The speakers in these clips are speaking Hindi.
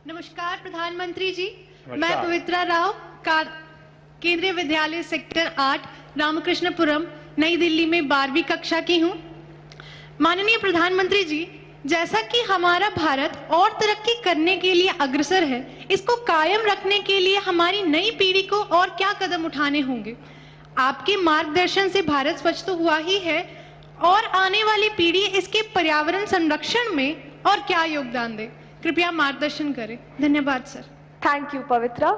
नमस्कार प्रधानमंत्री जी। नमस्कार। मैं पवित्रा राव केंद्रीय विद्यालय सेक्टर 8 रामकृष्णपुरम नई दिल्ली में 12वीं कक्षा की हूँ। माननीय प्रधानमंत्री जी, जैसा कि हमारा भारत और तरक्की करने के लिए अग्रसर है, इसको कायम रखने के लिए हमारी नई पीढ़ी को और क्या कदम उठाने होंगे? आपके मार्गदर्शन से भारत स्वच्छ तो हुआ ही है, और आने वाली पीढ़ी इसके पर्यावरण संरक्षण में और क्या योगदान दे? कृपया मार्गदर्शन करें। धन्यवाद सर। थैंक यू पवित्रा।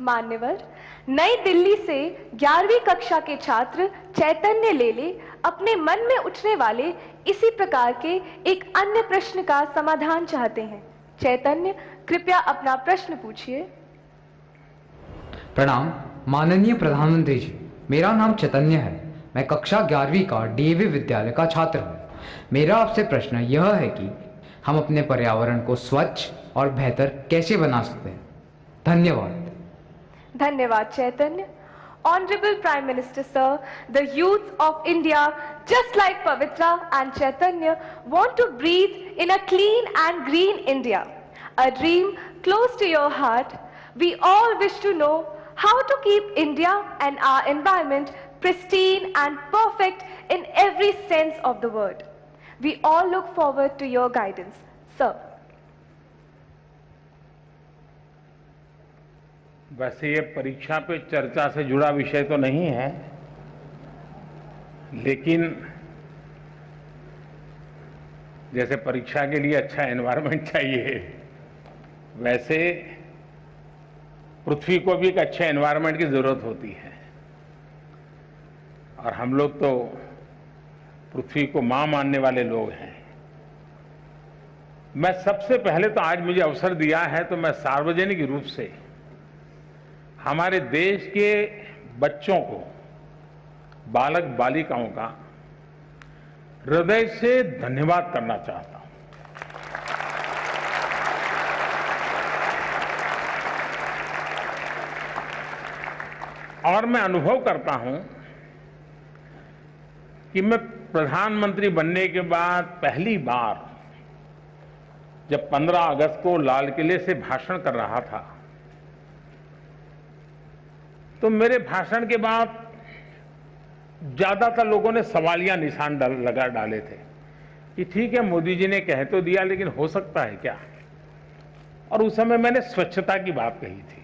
मान्यवर, नई दिल्ली से 11वीं कक्षा के छात्र चैतन्य लेले अपने मन में उठने वाले इसी प्रकार के एक अन्य प्रश्न का समाधान चाहते हैं। चैतन्य, कृपया अपना प्रश्न पूछिए। प्रणाम माननीय प्रधानमंत्री जी, मेरा नाम चैतन्य है। मैं कक्षा 11वीं का डीएवी विद्यालय का छात्र हूँ। मेरा आपसे प्रश्न यह है कि हम अपने पर्यावरण को स्वच्छ और बेहतर कैसे बना सकते हैं? धन्यवाद। धन्यवाद चैतन्य। Honorable Prime Minister Sir, the youth of India, just like Pavitra and Chaitanya, want to breathe in a clean and green India, a dream close to your heart. We all wish to know how to keep India and our environment pristine and perfect in every sense of the word. We all look forward to your guidance. Sir. वैसे ये परीक्षा पे चर्चा से जुड़ा विषय तो नहीं है, लेकिन जैसे परीक्षा के लिए अच्छा एनवायरनमेंट चाहिए, वैसे पृथ्वी को भी एक अच्छे एनवायरनमेंट की जरूरत होती है। और हम लोग तो पृथ्वी को मां मानने वाले लोग हैं। मैं सबसे पहले तो आज मुझे अवसर दिया है तो मैं सार्वजनिक रूप से हमारे देश के बच्चों को, बालक बालिकाओं का हृदय से धन्यवाद करना चाहता हूं। और मैं अनुभव करता हूं कि मैं प्रधानमंत्री बनने के बाद पहली बार जब 15 अगस्त को लाल किले से भाषण कर रहा था, तो मेरे भाषण के बाद ज्यादातर लोगों ने सवालिया निशान लगा डाले थे कि ठीक है, मोदी जी ने कह तो दिया, लेकिन हो सकता है क्या? और उस समय मैंने स्वच्छता की बात कही थी।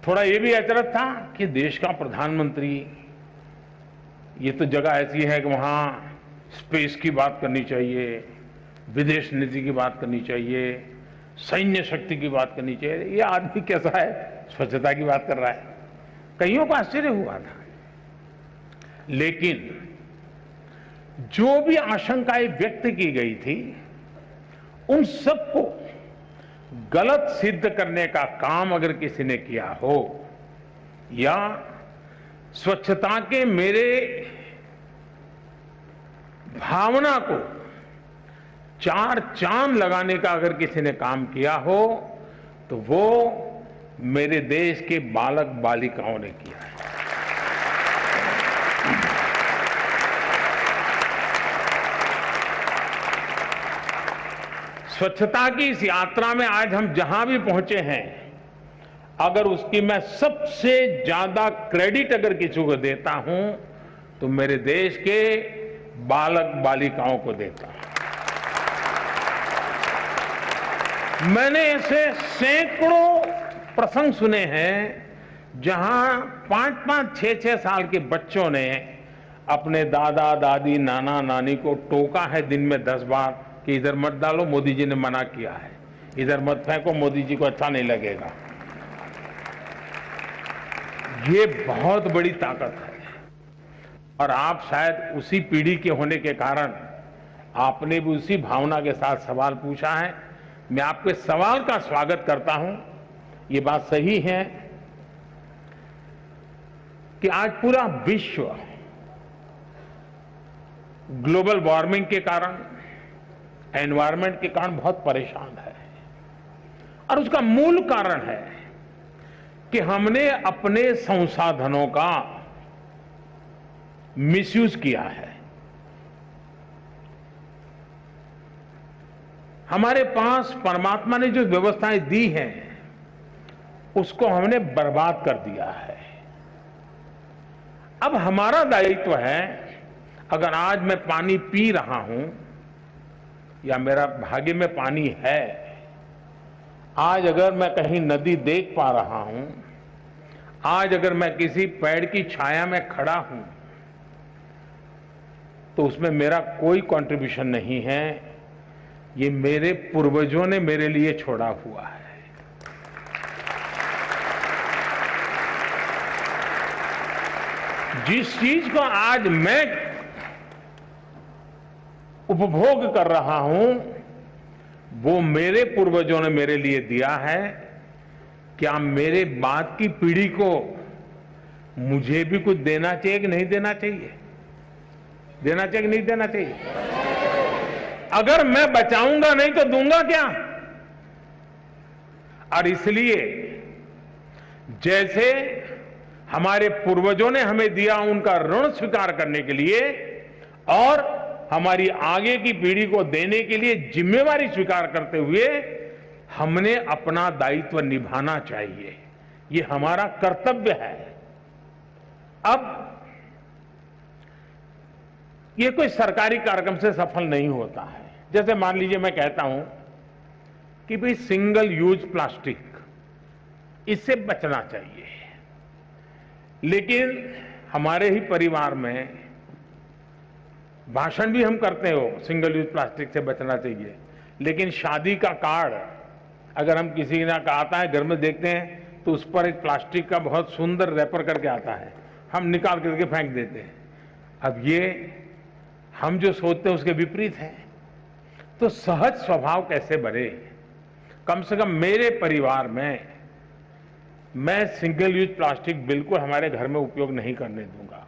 थोड़ा ये भी अचरज था कि देश का प्रधानमंत्री, ये तो जगह ऐसी है कि वहां स्पेस की बात करनी चाहिए, विदेश नीति की बात करनी चाहिए, सैन्य शक्ति की बात करनी चाहिए। ये आदमी कैसा है, स्वच्छता की बात कर रहा है? कईयों को आश्चर्य हुआ था। लेकिन जो भी आशंकाएं व्यक्त की गई थी, उन सबको गलत सिद्ध करने का काम अगर किसी ने किया हो, या स्वच्छता के मेरे भावना को चार चांद लगाने का अगर किसी ने काम किया हो, तो वो मेरे देश के बालक बालिकाओं ने किया है। स्वच्छता की इस यात्रा में आज हम जहां भी पहुंचे हैं, अगर उसकी मैं सबसे ज्यादा क्रेडिट अगर किसी को देता हूं, तो मेरे देश के बालक बालिकाओं को देता हूं। मैंने ऐसे सैकड़ों प्रसंग सुने हैं जहां 5-5, 6-6 साल के बच्चों ने अपने दादा दादी नाना नानी को टोका है दिन में 10 बार कि इधर मत डालो, मोदी जी ने मना किया है, इधर मत फेंको, मोदी जी को अच्छा नहीं लगेगा। ये बहुत बड़ी ताकत है। और आप शायद उसी पीढ़ी के होने के कारण आपने भी उसी भावना के साथ सवाल पूछा है। मैं आपके सवाल का स्वागत करता हूं। ये बात सही है कि आज पूरा विश्व ग्लोबल वार्मिंग के कारण, एनवायरनमेंट के कारण बहुत परेशान है। और उसका मूल कारण है कि हमने अपने संसाधनों का मिसयूज किया है। हमारे पास परमात्मा ने जो व्यवस्थाएं दी हैं उसको हमने बर्बाद कर दिया है। अब हमारा दायित्व है, अगर आज मैं पानी पी रहा हूं या मेरा भाग्य में पानी है, आज अगर मैं कहीं नदी देख पा रहा हूं, आज अगर मैं किसी पेड़ की छाया में खड़ा हूं, तो उसमें मेरा कोई कंट्रीब्यूशन नहीं है, ये मेरे पूर्वजों ने मेरे लिए छोड़ा हुआ है। जिस चीज को आज मैं उपभोग कर रहा हूं, वो मेरे पूर्वजों ने मेरे लिए दिया है। क्या मेरे बाद की पीढ़ी को मुझे भी कुछ देना चाहिए कि नहीं देना चाहिए? देना चाहिए कि नहीं देना चाहिए? अगर मैं बचाऊंगा नहीं तो दूंगा क्या? और इसलिए जैसे हमारे पूर्वजों ने हमें दिया, उनका ऋण स्वीकार करने के लिए और हमारी आगे की पीढ़ी को देने के लिए जिम्मेवारी स्वीकार करते हुए हमने अपना दायित्व निभाना चाहिए। ये हमारा कर्तव्य है। अब ये कोई सरकारी कार्यक्रम से सफल नहीं होता है। जैसे मान लीजिए मैं कहता हूं कि भाई सिंगल यूज प्लास्टिक, इससे बचना चाहिए, लेकिन हमारे ही परिवार में भाषण भी हम करते हो सिंगल यूज प्लास्टिक से बचना चाहिए, लेकिन शादी का कार्ड अगर हम किसी ना का आता है, घर में देखते हैं तो उस पर एक प्लास्टिक का बहुत सुंदर रैपर करके आता है, हम निकाल करके फेंक देते हैं। अब ये हम जो सोचते हैं उसके विपरीत है। तो सहज स्वभाव कैसे बने? कम से कम मेरे परिवार में मैं सिंगल यूज प्लास्टिक बिल्कुल हमारे घर में उपयोग नहीं करने दूंगा।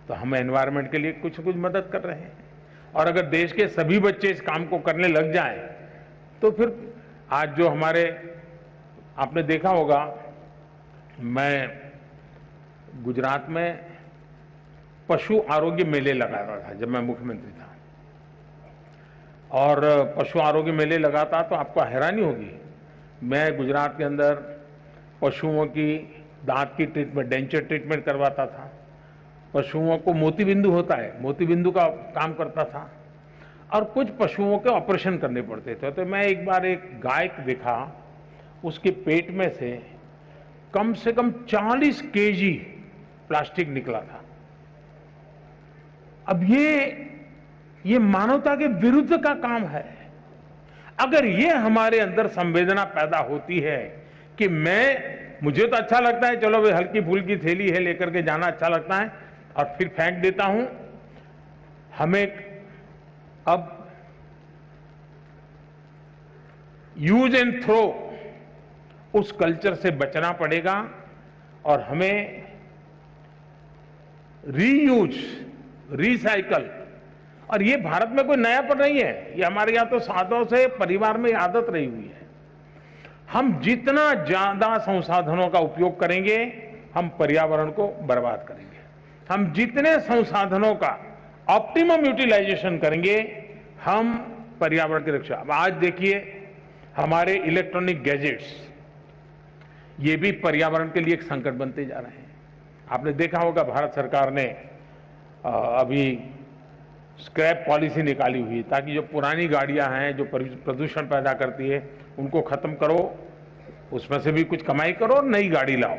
तो हम एनवायरनमेंट के लिए कुछ न कुछ मदद कर रहे हैं। और अगर देश के सभी बच्चे इस काम को करने लग जाएं, तो फिर आज जो हमारे, आपने देखा होगा, मैं गुजरात में पशु आरोग्य मेले लगा रहा था जब मैं मुख्यमंत्री था, और पशु आरोग्य मेले लगाता तो आपको हैरानी होगी, मैं गुजरात के अंदर पशुओं की दांत की ट्रीटमेंट, डेंचर ट्रीटमेंट करवाता था, पशुओं को मोतीबिंदु होता है, मोतीबिंदु का काम करता था, और कुछ पशुओं के ऑपरेशन करने पड़ते थे। तो मैं एक बार एक गाय देखा, उसके पेट में से कम 40 केजी प्लास्टिक निकला था। अब ये मानवता के विरुद्ध का काम है। अगर ये हमारे अंदर संवेदना पैदा होती है कि मुझे तो अच्छा लगता है, चलो भाई हल्की फुल्की थैली है लेकर के जाना अच्छा लगता है, और फिर फेंक देता हूं, हमें अब यूज एंड थ्रो उस कल्चर से बचना पड़ेगा, और हमें रीयूज, रिसाइकल, और ये भारत में कोई नयापन नहीं है, ये हमारे यहाँ तो सालों से परिवार में आदत रही हुई है। हम जितना ज्यादा संसाधनों का उपयोग करेंगे, हम पर्यावरण को बर्बाद करेंगे। हम जितने संसाधनों का ऑप्टिमम यूटिलाइजेशन करेंगे, हम पर्यावरण की रक्षा। अब आज देखिए हमारे इलेक्ट्रॉनिक गैजेट्स, ये भी पर्यावरण के लिए एक संकट बनते जा रहे हैं। आपने देखा होगा भारत सरकार ने अभी स्क्रैप पॉलिसी निकाली हुई, ताकि जो पुरानी गाड़ियां हैं जो प्रदूषण पैदा करती है उनको खत्म करो, उसमें से भी कुछ कमाई करो और नई गाड़ी लाओ।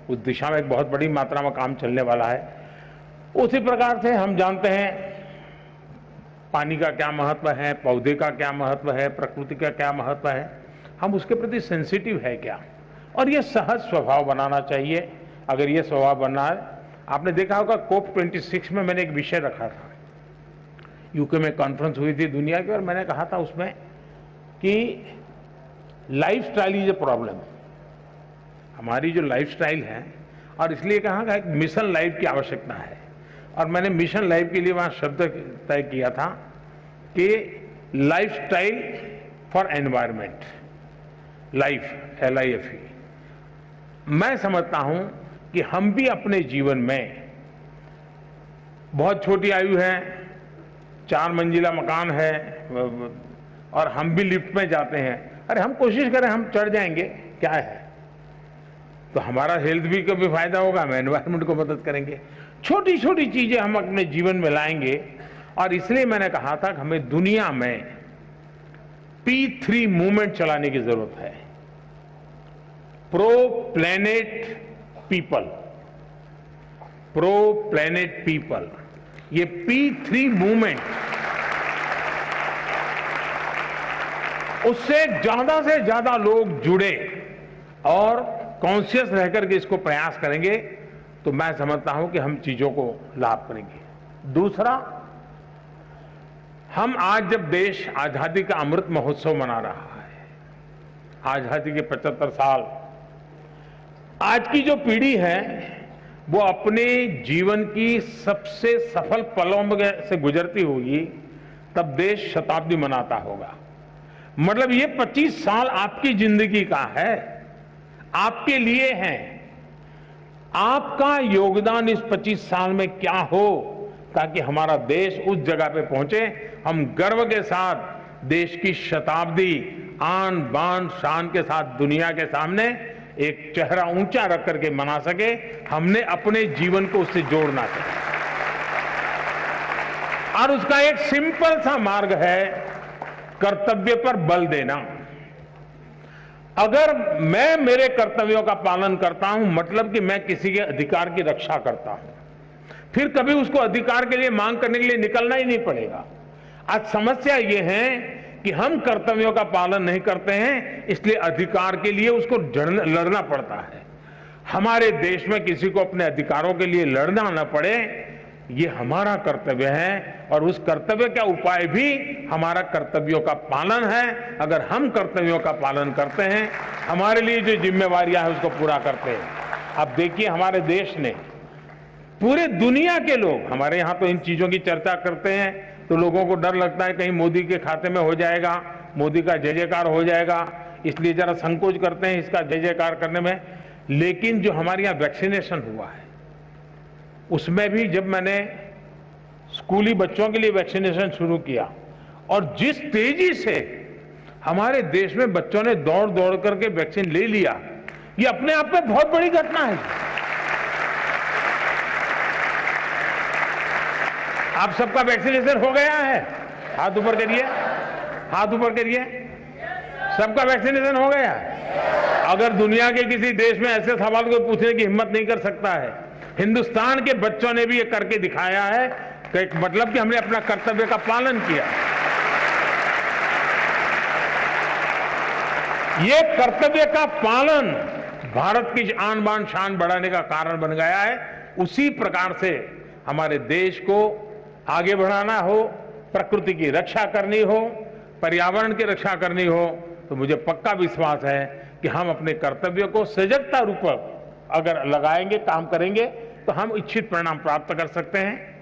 उस दिशा में एक बहुत बड़ी मात्रा में काम चलने वाला है। उसी प्रकार से हम जानते हैं पानी का क्या महत्व है, पौधे का क्या महत्व है, प्रकृति का क्या महत्व है, हम उसके प्रति सेंसिटिव है क्या, और ये सहज स्वभाव बनाना चाहिए। अगर ये स्वभाव बनना है, आपने देखा होगा COP26 में मैंने एक विषय रखा था, यूके में कॉन्फ्रेंस हुई थी दुनिया की, और मैंने कहा था उसमें कि लाइफस्टाइल इज ए प्रॉब्लम। हमारी जो लाइफस्टाइल है, और इसलिए कहा कि एक मिशन लाइफ की आवश्यकता है, और मैंने मिशन लाइफ के लिए वहां शब्द तय किया था कि lifestyle for environment, life, LIFE। मैं समझता हूं कि हम भी अपने जीवन में, बहुत छोटी आयु है, 4 मंजिला मकान है, और हम भी लिफ्ट में जाते हैं, अरे हम कोशिश करें, हम चढ़ जाएंगे, क्या है, तो हमारा हेल्थ भी कभी फायदा होगा, हम एनवायरनमेंट को मदद करेंगे। छोटी छोटी चीजें हम अपने जीवन में लाएंगे। और इसलिए मैंने कहा था कि हमें दुनिया में P3 मूवमेंट चलाने की जरूरत है, pro planet people, pro planet people. ये P3 मूवमेंट, उससे ज्यादा लोग जुड़े और कॉन्शियस रहकर के इसको प्रयास करेंगे तो मैं समझता हूं कि हम चीजों को लाभ करेंगे। दूसरा, हम आज जब देश आजादी का अमृत महोत्सव मना रहा है, आजादी के 75 साल, आज की जो पीढ़ी है वो अपने जीवन की सबसे सफल पलों से गुजरती होगी, तब देश शताब्दी मनाता होगा। मतलब ये 25 साल आपकी जिंदगी का है, आपके लिए है। आपका योगदान इस 25 साल में क्या हो ताकि हमारा देश उस जगह पे पहुंचे, हम गर्व के साथ देश की शताब्दी आन बान शान के साथ दुनिया के सामने एक चेहरा ऊंचा रख करके मना सके। हमने अपने जीवन को उससे जोड़ना चाहिए और उसका एक सिंपल सा मार्ग है कर्तव्य पर बल देना। अगर मैं मेरे कर्तव्यों का पालन करता हूं, मतलब कि मैं किसी के अधिकार की रक्षा करता हूं, फिर कभी उसको अधिकार के लिए मांग करने के लिए निकलना ही नहीं पड़ेगा। आज समस्या ये है कि हम कर्तव्यों का पालन नहीं करते हैं, इसलिए अधिकार के लिए उसको लड़ना पड़ता है। हमारे देश में किसी को अपने अधिकारों के लिए लड़ना न पड़े, ये हमारा कर्तव्य है और उस कर्तव्य का उपाय भी हमारा कर्तव्यों का पालन है। अगर हम कर्तव्यों का पालन करते हैं, हमारे लिए जो जिम्मेवारियां हैं उसको पूरा करते हैं। अब देखिए, हमारे देश ने, पूरे दुनिया के लोग, हमारे यहां तो इन चीजों की चर्चा करते हैं तो लोगों को डर लगता है कहीं मोदी के खाते में हो जाएगा, मोदी का जय जयकार हो जाएगा, इसलिए जरा संकोच करते हैं इसका जय जयकार करने में। लेकिन जो हमारे यहाँ वैक्सीनेशन हुआ है, उसमें भी जब मैंने स्कूली बच्चों के लिए वैक्सीनेशन शुरू किया और जिस तेजी से हमारे देश में बच्चों ने दौड़ दौड़ करके वैक्सीन ले लिया, ये अपने आप में बहुत बड़ी घटना है। आप सबका वैक्सीनेशन हो गया है? हाथ ऊपर करिए, हाथ ऊपर करिए। सबका वैक्सीनेशन हो गया? अगर दुनिया के किसी देश में ऐसे सवाल को पूछने की हिम्मत नहीं कर सकता है, हिंदुस्तान के बच्चों ने भी ये करके दिखाया है कि मतलब कि हमने अपना कर्तव्य का पालन किया। ये कर्तव्य का पालन भारत की आन बान शान बढ़ाने का कारण बन गया है। उसी प्रकार से हमारे देश को आगे बढ़ाना हो, प्रकृति की रक्षा करनी हो, पर्यावरण की रक्षा करनी हो, तो मुझे पक्का विश्वास है कि हम अपने कर्तव्य को सजगता रूप अगर लगाएंगे, काम करेंगे, तो हम इच्छित परिणाम प्राप्त कर सकते हैं।